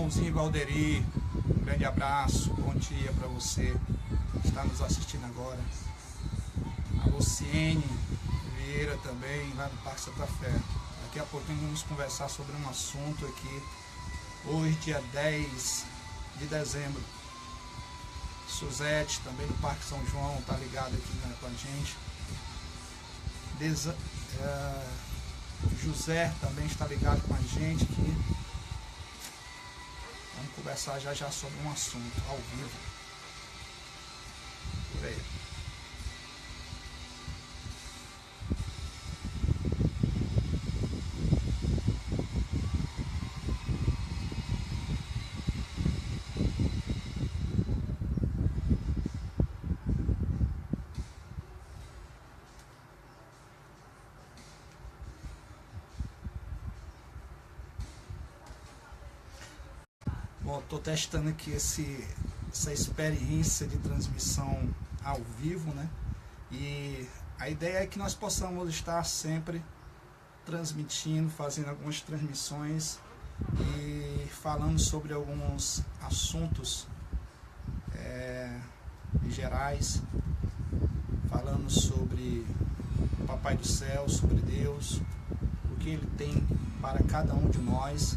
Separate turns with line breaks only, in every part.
irmãozinho Valderi, um grande abraço, bom dia para você que está nos assistindo agora. A Luciene Vieira também, lá no Parque Santa Fé. Daqui a pouquinho vamos conversar sobre um assunto aqui, hoje dia 10 de dezembro. Suzete, também do Parque São João, tá ligado aqui, né, com a gente. José também está ligado com a gente aqui. Vamos conversar já sobre um assunto ao vivo. Por aí. Bom, estou testando aqui essa experiência de transmissão ao vivo, né? E a ideia é que nós possamos estar sempre transmitindo, fazendo algumas transmissões e falando sobre alguns assuntos gerais, falando sobre o Papai do Céu, sobre Deus, o que Ele tem para cada um de nós,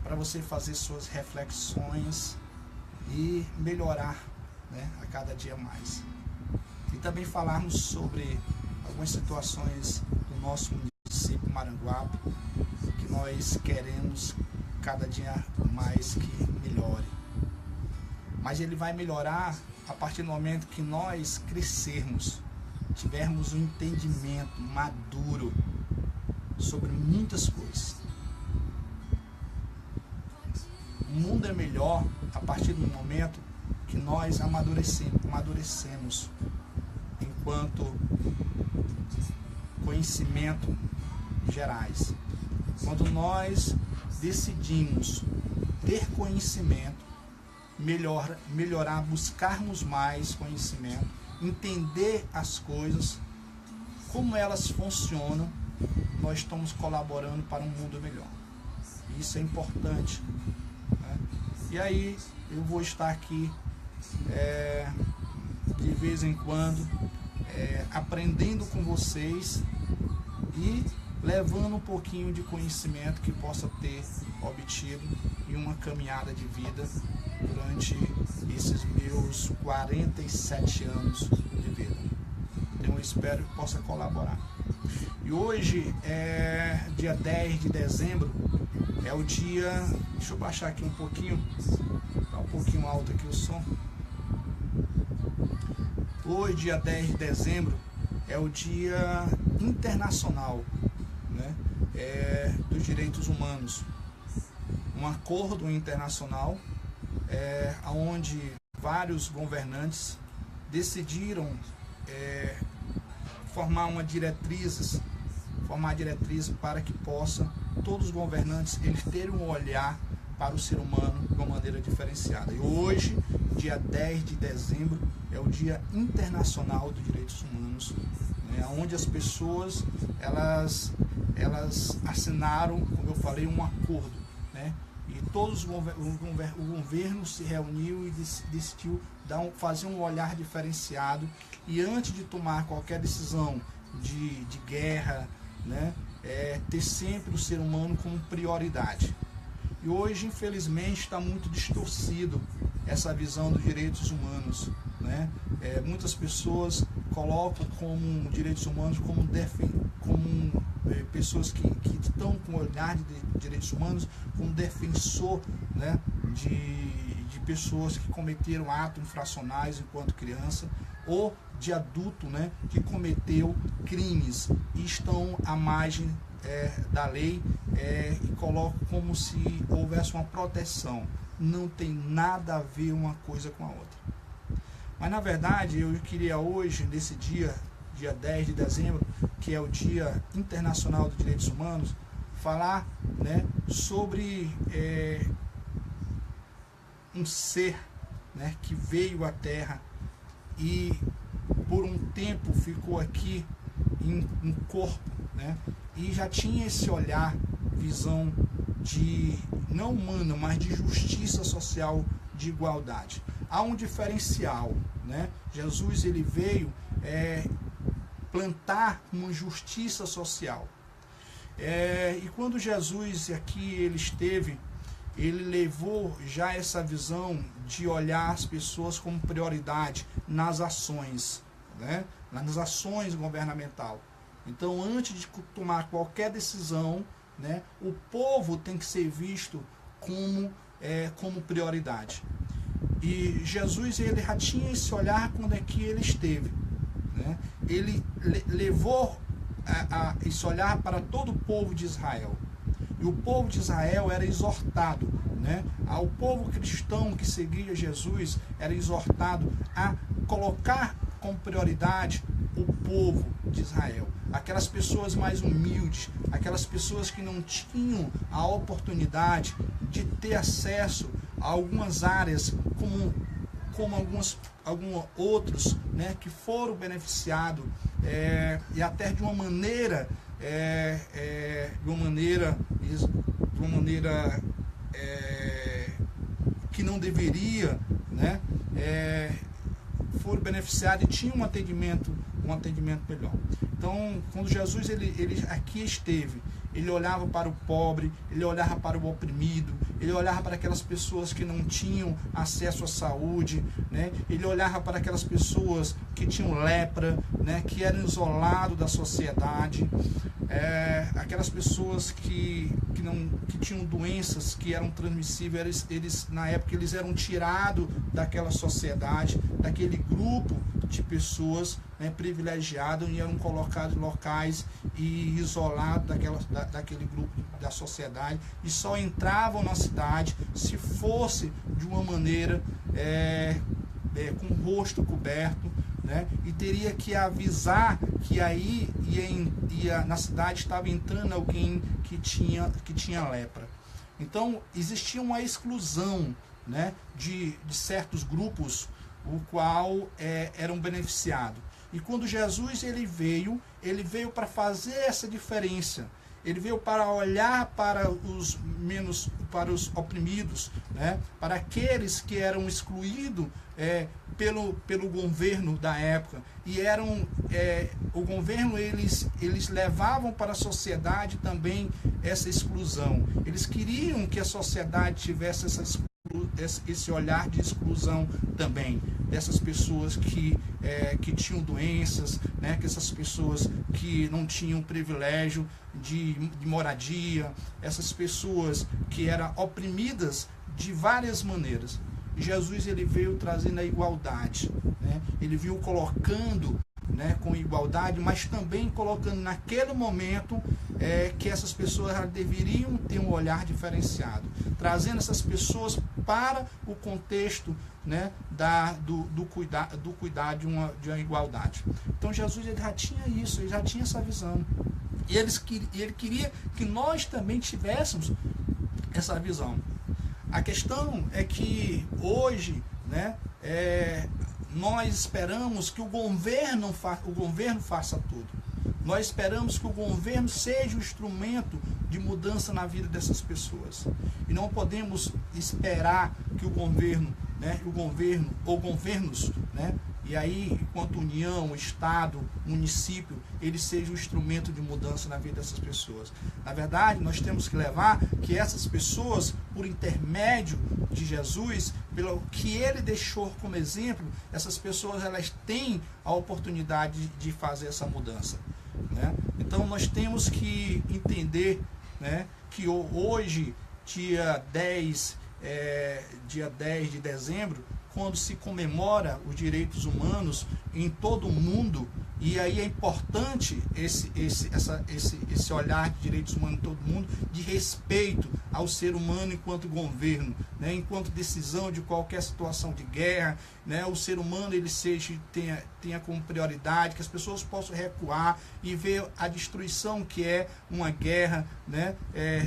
para você fazer suas reflexões e melhorar, né, a cada dia mais. E também falarmos sobre algumas situações do nosso município Maranguape, que nós queremos cada dia mais que melhore. Mas ele vai melhorar a partir do momento que nós crescermos, tivermos um entendimento maduro sobre muitas coisas. O mundo é melhor a partir do momento que nós amadurecemos enquanto conhecimento gerais. Quando nós decidimos ter conhecimento, melhorar, buscarmos mais conhecimento, entender as coisas, como elas funcionam, nós estamos colaborando para um mundo melhor. Isso é importante. E aí eu vou estar aqui de vez em quando aprendendo com vocês e levando um pouquinho de conhecimento que possa ter obtido em uma caminhada de vida durante esses meus 47 anos de vida. Então eu espero que possa colaborar. E hoje é dia 10 de dezembro, é o dia... Deixa eu baixar aqui um pouquinho, tá um pouquinho alto aqui o som. Hoje, dia 10 de dezembro, é o dia internacional, né, dos direitos humanos. Um acordo internacional onde vários governantes decidiram formar diretrizes para que possa todos os governantes eles terem um olhar para o ser humano de uma maneira diferenciada. E hoje, dia 10 de dezembro, é o Dia Internacional dos Direitos Humanos, né, onde as pessoas elas assinaram, como eu falei, um acordo, né, e todos o governo se reuniu e decidiu fazer um olhar diferenciado, e antes de tomar qualquer decisão de guerra, né, ter sempre o ser humano como prioridade. E hoje, infelizmente, está muito distorcido essa visão dos direitos humanos, né? Muitas pessoas colocam como direitos humanos como pessoas que estão com o olhar de direitos humanos como defensor, né, de pessoas que cometeram atos infracionais enquanto criança, ou de adulto, né, que cometeu crimes e estão à margem da lei, e colocam como se houvesse uma proteção. Não tem nada a ver uma coisa com a outra. Mas na verdade eu queria hoje, nesse dia 10 de dezembro, que é o Dia Internacional dos Direitos Humanos, falar, né, sobre um ser, né, que veio à Terra e por um tempo ficou aqui em corpo, né, e já tinha esse olhar, visão não humana, mas de justiça social, de igualdade. Há um diferencial, né? Jesus ele veio plantar uma justiça social. E quando Jesus aqui ele esteve, ele levou já essa visão de olhar as pessoas como prioridade nas ações, né? Nas ações governamentais. Então, antes de tomar qualquer decisão, né, o povo tem que ser visto como prioridade. E Jesus ele já tinha esse olhar quando é que ele esteve, né? Ele levou esse olhar para todo o povo de Israel. E o povo de Israel era exortado, né? O povo cristão que seguia Jesus era exortado a colocar como prioridade o povo de Israel. Aquelas pessoas mais humildes, aquelas pessoas que não tinham a oportunidade de ter acesso a algumas áreas, como alguns outros, né, que foram beneficiados, e até de uma maneira que não deveria, né, foram beneficiados e tinham um atendimento melhor. Então, quando Jesus ele aqui esteve, ele olhava para o pobre, ele olhava para o oprimido, ele olhava para aquelas pessoas que não tinham acesso à saúde, né? Ele olhava para aquelas pessoas que tinham lepra, né? Que eram isolados da sociedade, aquelas pessoas que tinham doenças que eram transmissíveis, eles na época eles eram tirados daquela sociedade, daquele grupo de pessoas, né, privilegiadas, e eram colocados em locais e isolados daquele grupo da sociedade, e só entravam na cidade se fosse de uma maneira com o rosto coberto, né, e teria que avisar que aí na cidade estava entrando alguém que tinha lepra. Então existia uma exclusão, né, de certos grupos, o qual eram beneficiados. E quando Jesus ele veio para fazer essa diferença. Ele veio para olhar para os oprimidos, né? Para aqueles que eram excluídos pelo governo da época. E o governo, eles levavam para a sociedade também essa exclusão. Eles queriam que a sociedade tivesse esse olhar de exclusão também, dessas pessoas que tinham doenças, né? Que essas pessoas que não tinham privilégio de moradia, essas pessoas que eram oprimidas de várias maneiras. E Jesus ele veio trazendo a igualdade, né? Ele veio colocando, né, com igualdade, mas também colocando naquele momento que essas pessoas deveriam ter um olhar diferenciado, trazendo essas pessoas para o contexto, né, do cuidar de uma igualdade. Então Jesus ele já tinha isso, ele já tinha essa visão, e ele queria que nós também tivéssemos essa visão. A questão é que hoje, né, nós esperamos que o governo faça tudo. Nós esperamos que o governo seja o instrumento de mudança na vida dessas pessoas. E não podemos esperar que o governo, né, ou governos, né, e aí, enquanto União, Estado, município, ele seja o instrumento de mudança na vida dessas pessoas. Na verdade, nós temos que levar que essas pessoas, por intermédio de Jesus, pelo que ele deixou como exemplo, essas pessoas elas têm a oportunidade de fazer essa mudança, né? Então, nós temos que entender, né, que hoje, dia 10 de dezembro, quando se comemora os direitos humanos em todo o mundo, e aí é importante esse olhar de direitos humanos em todo o mundo, de respeito ao ser humano enquanto governo, né, enquanto decisão de qualquer situação de guerra, né, o ser humano ele tenha como prioridade, que as pessoas possam recuar e ver a destruição que é uma guerra, né,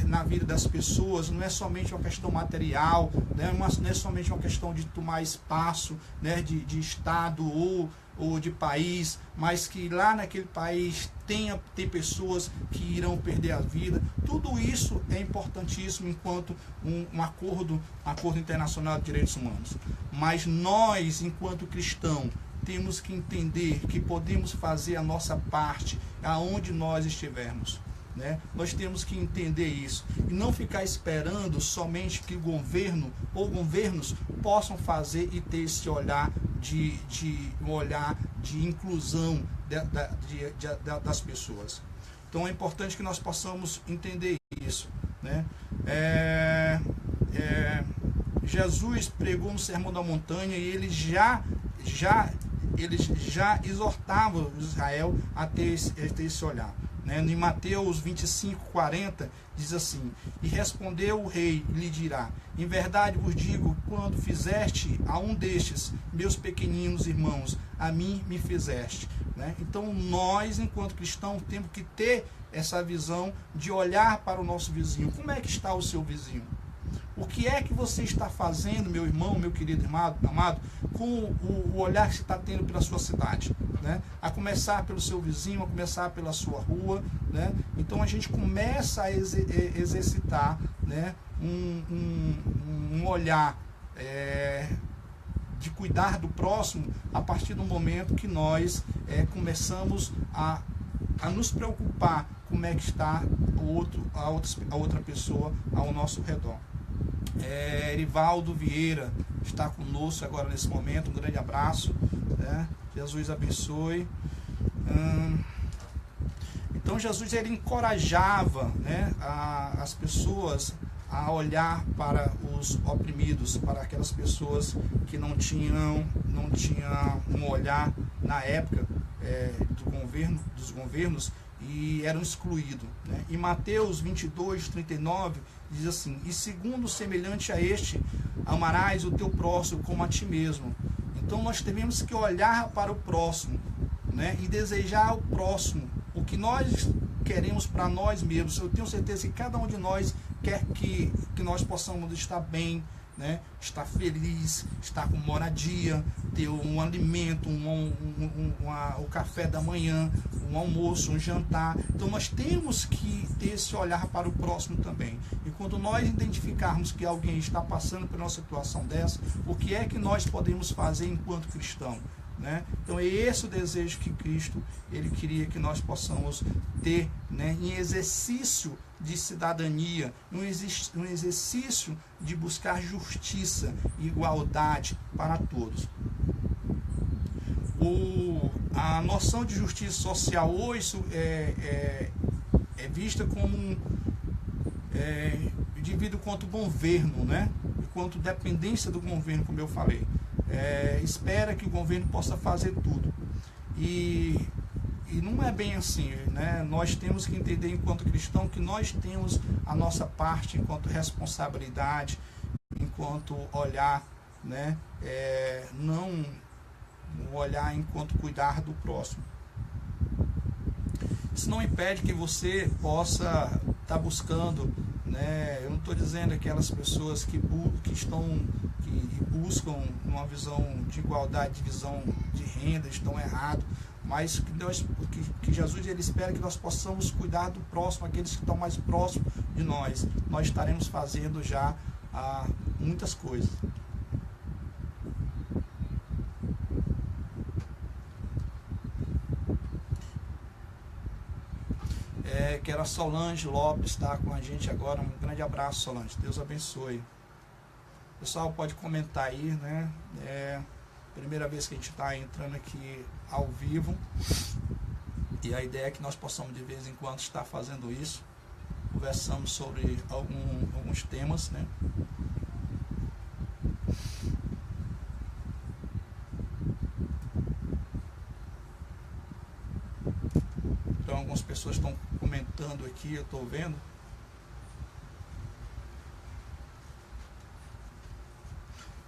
na vida das pessoas. Não é somente uma questão material, né, não é somente uma questão de tomar espaço, né, de Estado ou ou de país, mas que lá naquele país tem pessoas que irão perder a vida. Tudo isso é importantíssimo enquanto um acordo internacional de direitos humanos. Mas nós, enquanto cristãos, temos que entender que podemos fazer a nossa parte aonde nós estivermos. Né? Nós temos que entender isso e não ficar esperando somente que o governo ou governos possam fazer e ter esse olhar um olhar de inclusão das pessoas. Então é importante que nós possamos entender isso, né? Jesus pregou no Sermão da Montanha e ele já exortava Israel a ter esse olhar. Em Mateus 25:40 diz assim: e respondeu o rei e lhe dirá: em verdade vos digo, quando fizeste a um destes meus pequeninos irmãos, a mim me fizeste. Então nós, enquanto cristãos, temos que ter essa visão de olhar para o nosso vizinho. Como é que está o seu vizinho? O que é que você está fazendo, meu irmão, meu querido amado, com o olhar que você está tendo pela sua cidade? A começar pelo seu vizinho, a começar pela sua rua. Então a gente começa a exercitar um olhar de cuidar do próximo a partir do momento que nós começamos a nos preocupar como é que está a outra pessoa ao nosso redor. Erivaldo Vieira está conosco agora nesse momento, um grande abraço, Jesus abençoe. Então Jesus ele encorajava as pessoas a olhar para os oprimidos, para aquelas pessoas que não tinham um olhar na época dos governos e eram excluídos. Em Mateus 22:39 diz assim: e segundo semelhante a este, amarás o teu próximo como a ti mesmo. Então nós temos que olhar para o próximo, e desejar o próximo, o que nós queremos para nós mesmos. Eu tenho certeza que cada um de nós quer que nós possamos estar bem, estar feliz, estar com moradia, ter um alimento, o café da manhã, um almoço, um jantar. Então nós temos que ter esse olhar para o próximo também. E quando nós identificarmos que alguém está passando por uma situação dessa, o que é que nós podemos fazer enquanto cristão? Então é esse o desejo que Cristo ele queria que nós possamos ter, em exercício de cidadania, um exercício de buscar justiça e igualdade para todos. A noção de justiça social hoje é vista como devido quanto governo, quanto dependência do governo, como eu falei. Espera que o governo possa fazer tudo. E não é bem assim, Nós temos que entender, enquanto cristão, que nós temos a nossa parte enquanto responsabilidade, enquanto olhar, não olhar enquanto cuidar do próximo. Isso não impede que você possa estar buscando, eu não estou dizendo aquelas pessoas que buscam uma visão de igualdade, de visão de renda, estão errados, mas que Jesus ele espera que nós possamos cuidar do próximo, aqueles que estão mais próximos de nós. Nós estaremos fazendo já muitas coisas. Que era Solange Lopes, está com a gente agora. Um grande abraço, Solange. Deus abençoe. O pessoal pode comentar aí, primeira vez que a gente está entrando aqui ao vivo. E a ideia é que nós possamos de vez em quando estar fazendo isso. Conversamos sobre alguns temas, Então algumas pessoas estão comentando aqui, eu estou vendo.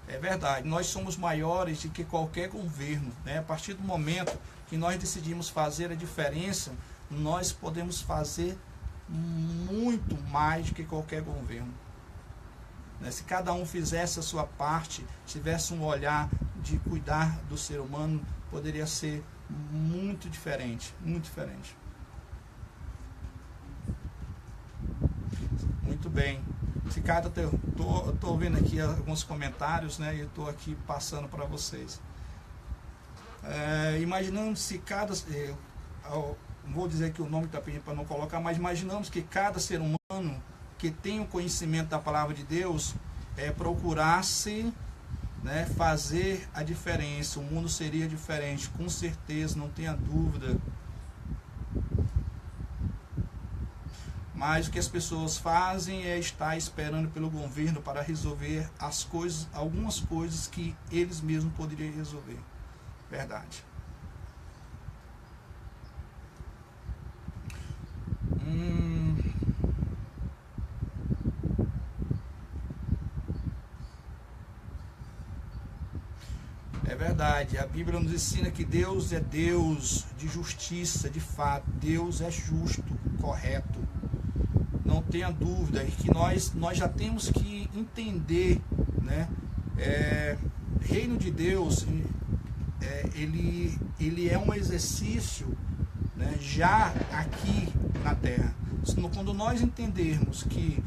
É verdade, nós somos maiores do que qualquer governo, A partir do momento que nós decidimos fazer a diferença, nós podemos fazer muito mais do que qualquer governo. Se cada um fizesse a sua parte, tivesse um olhar de cuidar do ser humano poderia ser muito diferente, muito diferente. Muito bem. Ricardo, eu tô vendo aqui alguns comentários, né? E eu estou aqui passando para vocês. Imaginando se cada... vou dizer aqui o nome que está pedindo para não colocar, mas imaginamos que cada ser humano que tem o conhecimento da palavra de Deus procurasse, né, fazer a diferença, o mundo seria diferente, com certeza, não tenha dúvida. Mas o que as pessoas fazem é estar esperando pelo governo para resolver as coisas, algumas coisas que eles mesmos poderiam resolver. Verdade. É verdade, a Bíblia nos ensina que Deus é Deus de justiça, de fato. Deus é justo, correto. Não tenha dúvida, e que nós já temos que entender, né? Reino de Deus, ele é um exercício, né, já aqui na Terra. Quando nós entendermos que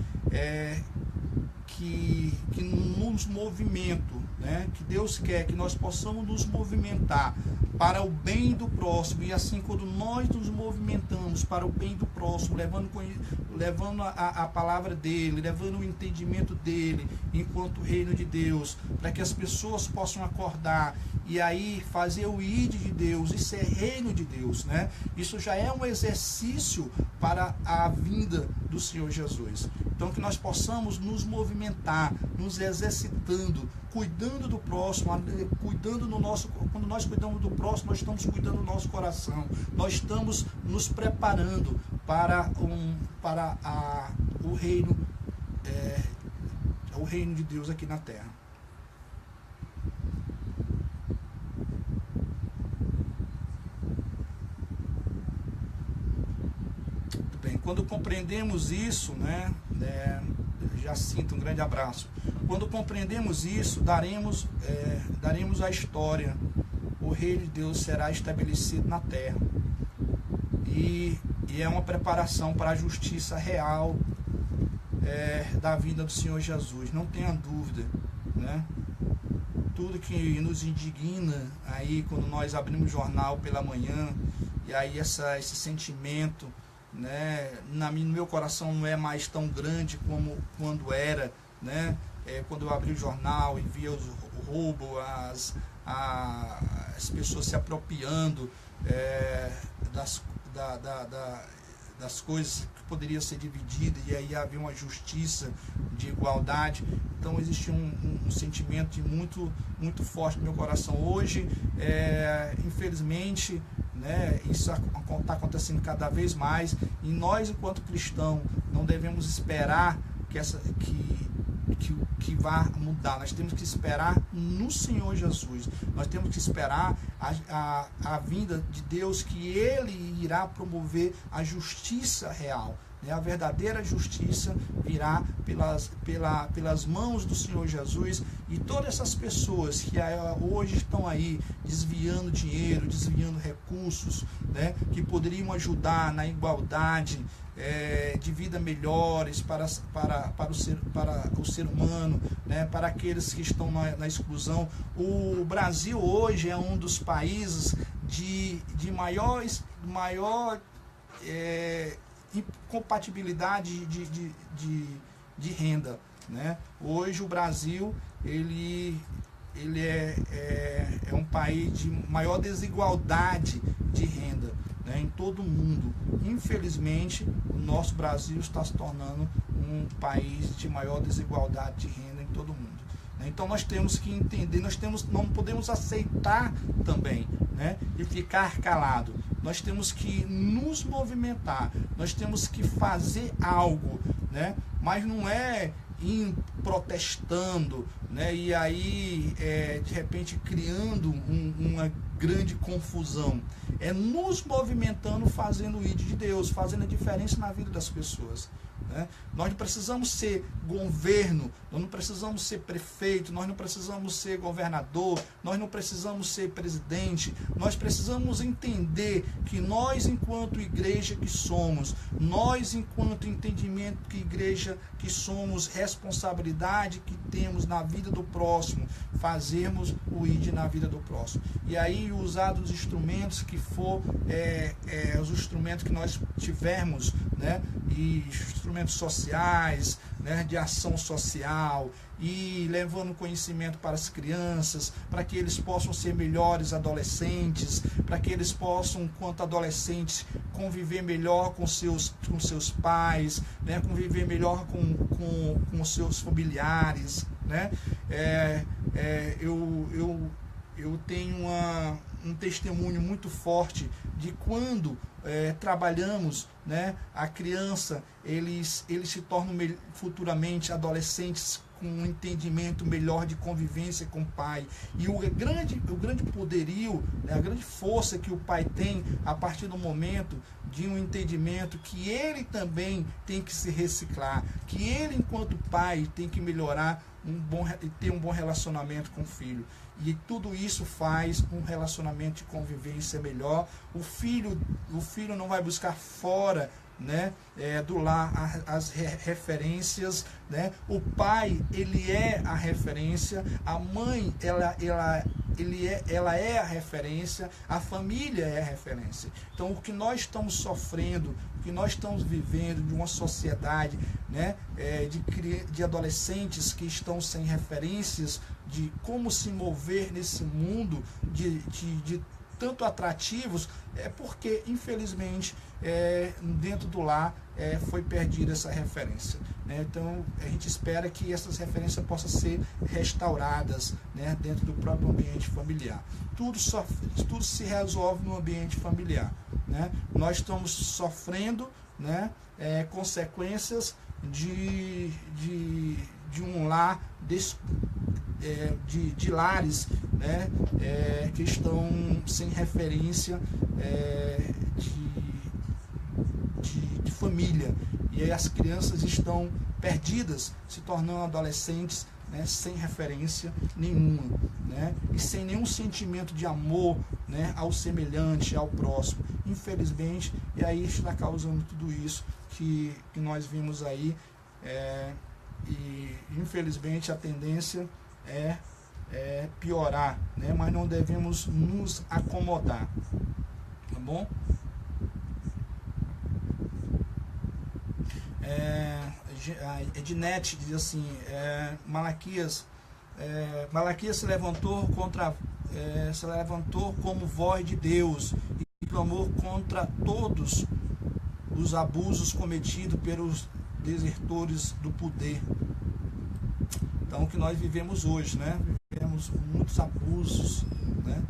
nos movimento, né, que Deus quer que nós possamos nos movimentar para o bem do próximo, e assim quando nós nos movimentamos para o bem do próximo, levando a palavra dele, levando o entendimento dele enquanto reino de Deus, para que as pessoas possam acordar e aí fazer o ID de Deus, isso é reino de Deus, né? Isso já é um exercício para a vinda do Senhor Jesus. Então que nós possamos nos movimentar, nos exercitando, cuidando do próximo, cuidando no nosso. Quando nós cuidamos do próximo, nós estamos cuidando do nosso coração. Nós estamos nos preparando para o reino, o reino de Deus aqui na Terra. Muito bem. Quando compreendemos isso, né? Jacinto, um grande abraço. Quando compreendemos isso, daremos a história. O reino de Deus será estabelecido na terra. E é uma preparação para a justiça real da vinda do Senhor Jesus. Não tenha dúvida, né? Tudo que nos indigna aí quando nós abrimos o jornal pela manhã, e aí esse sentimento, né, no meu coração não é mais tão grande como quando era, né? Quando eu abri o jornal e via o roubo, as pessoas se apropriando das coisas que poderiam ser divididas, e aí havia uma justiça de igualdade. Então existe um sentimento muito, muito forte no meu coração. Hoje, infelizmente, né, isso está acontecendo cada vez mais, e nós, enquanto cristãos, não devemos esperar que vá mudar. Nós temos que esperar no Senhor Jesus. Nós temos que esperar a vinda de Deus, que Ele irá promover a justiça real. A verdadeira justiça virá pelas mãos do Senhor Jesus, e todas essas pessoas que hoje estão aí desviando dinheiro, desviando recursos, né, que poderiam ajudar na igualdade de vida melhores para o ser humano, né, para aqueles que estão na exclusão. O Brasil hoje é um dos países de maior incompatibilidade de renda, né? Hoje o Brasil ele é um país de maior desigualdade de renda, né, em todo o mundo. Infelizmente, o nosso Brasil está se tornando um país de maior desigualdade de renda em todo o mundo. Então nós temos que entender, não podemos aceitar também, né, e ficar calado. Nós temos que nos movimentar, nós temos que fazer algo, né, mas não é ir protestando, né, e aí de repente criando uma grande confusão. É nos movimentando, fazendo o ID de Deus, fazendo a diferença na vida das pessoas. né? Nós não precisamos ser governo, nós não precisamos ser prefeito, nós não precisamos ser governador, nós não precisamos ser presidente. Nós precisamos entender que nós, enquanto igreja que somos, nós, enquanto entendimento que igreja que somos, responsabilidade que temos na vida do próximo, fazermos o ID na vida do próximo. E aí usar dos instrumentos que for, os instrumentos que nós tivermos, né? E instrumentos sociais, né? De ação social, e levando conhecimento para as crianças, para que eles possam ser melhores adolescentes, para que eles possam, enquanto adolescentes, conviver melhor com seus pais, né? Conviver melhor com os seus familiares, né? Eu tenho um testemunho muito forte de quando trabalhamos, né, a criança, eles se tornam futuramente adolescentes com um entendimento melhor de convivência com o pai. E o grande poderio, né, a grande força que o pai tem a partir do momento de um entendimento que ele também tem que se reciclar, que ele, enquanto pai, tem que melhorar ter um bom relacionamento com o filho. E tudo isso faz um relacionamento de convivência melhor. O filho não vai buscar fora, né, do lar as referências, né? O pai, ele é a referência, a mãe, ela é a referência, a família é a referência. Então, o que nós estamos sofrendo, o que nós estamos vivendo de uma sociedade, né, de adolescentes que estão sem referências de como se mover nesse mundo de tanto atrativos, é porque, infelizmente, dentro do lar foi perdida essa referência, né? Então, a gente espera que essas referências possam ser restauradas, né, dentro do próprio ambiente familiar. Tudo se resolve no ambiente familiar, né? Nós estamos sofrendo, né, consequências de um lar de lares, né, que estão sem referência de família, e aí as crianças estão perdidas, se tornando adolescentes, né, sem referência nenhuma, né, e sem nenhum sentimento de amor, né, ao semelhante, ao próximo, infelizmente. E aí está causando tudo isso que nós vimos aí, e infelizmente a tendência é piorar, né? Mas não devemos nos acomodar, tá bom? A Ednete diz assim, Malaquias se levantou como voz de Deus e clamou contra todos os abusos cometidos pelos desertores do poder. Então, o que nós vivemos hoje, né? Vivemos muitos abusos, né?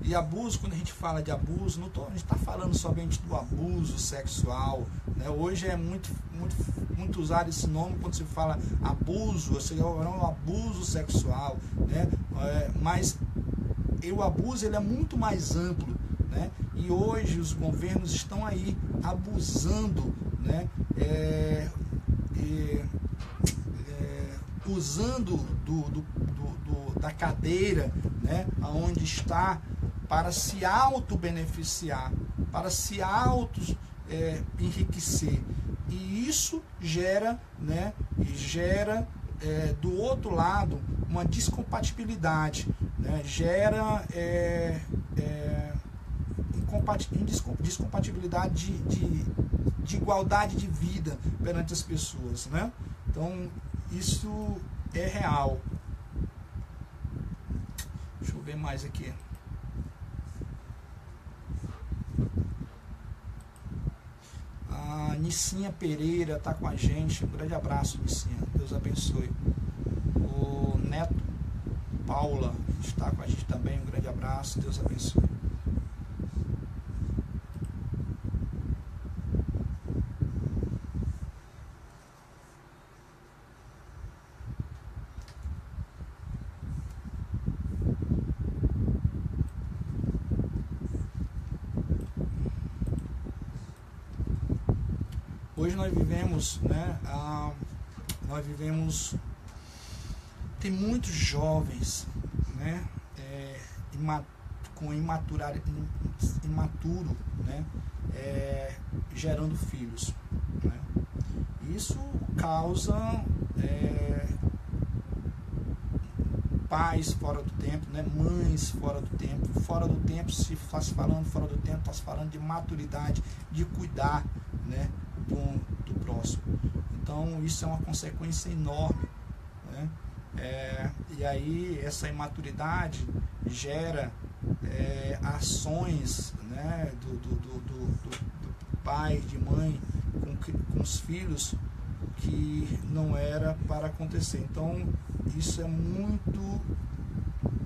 E abuso, quando a gente fala de abuso, a gente está falando somente do abuso sexual, né? Hoje é muito usado esse nome quando se fala abuso, ou seja, é um abuso sexual, né? Mas o abuso, ele é muito mais amplo, né? E hoje os governos estão aí abusando, né? Usando da cadeira, né, aonde está, para se auto-beneficiar, para se auto-enriquecer. E isso gera, né, do outro lado uma descompatibilidade, né, gera descompatibilidade de igualdade de vida perante as pessoas, né? Então, isso é real. Deixa eu ver mais aqui. A Nicinha Pereira está com a gente. Um grande abraço, Nicinha. Deus abençoe. O Neto Paula está com a gente também. Um grande abraço. Deus abençoe. Hoje nós vivemos, né, tem muitos jovens, né, com imaturo, né, gerando filhos, né? Isso causa pais fora do tempo, né, mães fora do tempo. Fora do tempo, se faz falando fora do tempo, está falando de maturidade, de cuidar, né, do próximo. Então isso é uma consequência enorme, né? E aí essa imaturidade gera ações, né, do pai, de mãe com os filhos que não era para acontecer. Então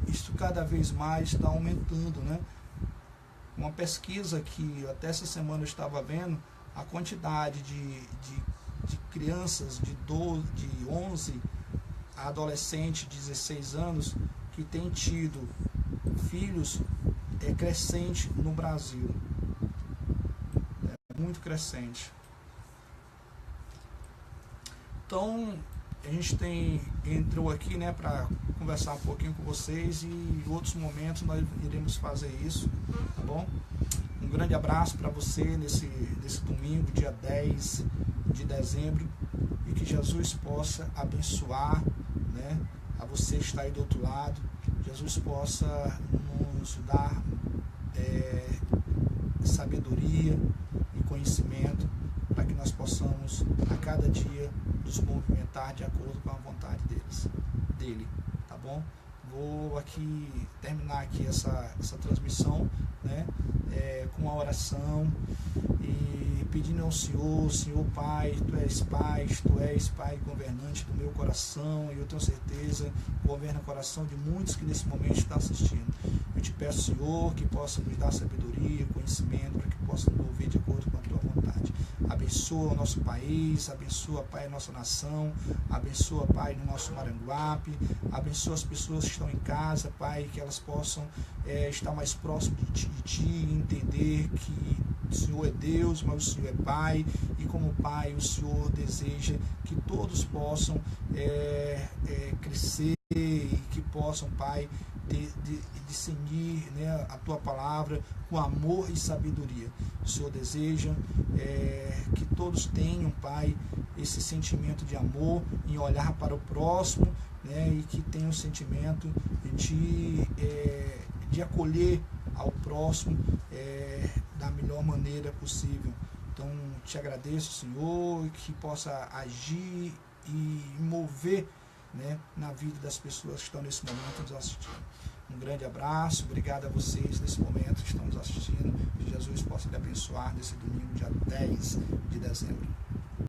isso cada vez mais está aumentando, né? Uma pesquisa que até essa semana eu estava vendo, a quantidade de crianças de 11 a adolescente de 16 anos que tem tido filhos é crescente no Brasil. É muito crescente. Então, a gente entrou aqui, né, para conversar um pouquinho com vocês, e em outros momentos nós iremos fazer isso, tá bom? Um grande abraço para você nesse domingo, dia 10 de dezembro, e que Jesus possa abençoar, né, a você que está aí do outro lado. Jesus possa nos dar sabedoria e conhecimento para que nós possamos a cada dia nos movimentar de acordo com a vontade dele, tá bom? Vou aqui terminar aqui essa transmissão, né, com uma oração e pedindo ao Senhor Pai, Tu és Pai governante do meu coração, e eu tenho certeza governa o coração de muitos que nesse momento estão assistindo. Eu te peço, Senhor, que possa nos dar sabedoria, conhecimento, para que possa nos mover de acordo com a Tua vontade. Abençoa o nosso país, abençoa, Pai, a nossa nação, abençoa, Pai, no nosso Maranguape, abençoa as pessoas que estão em casa, Pai, que elas possam estar mais próximas de Ti, entender que o Senhor é Deus, mas o Senhor é Pai, e como Pai, o Senhor deseja que todos possam crescer e que possam, Pai, discernir, né, a Tua palavra com amor e sabedoria. O Senhor deseja que todos tenham, Pai, esse sentimento de amor em olhar para o próximo, né, e que tenham o sentimento de acolher ao próximo da melhor maneira possível. Então, te agradeço, Senhor, que possa agir e mover, né, na vida das pessoas que estão nesse momento nos assistindo. Um grande abraço, obrigado a vocês nesse momento que estão nos assistindo. Que Jesus possa lhe abençoar nesse domingo, dia 10 de dezembro.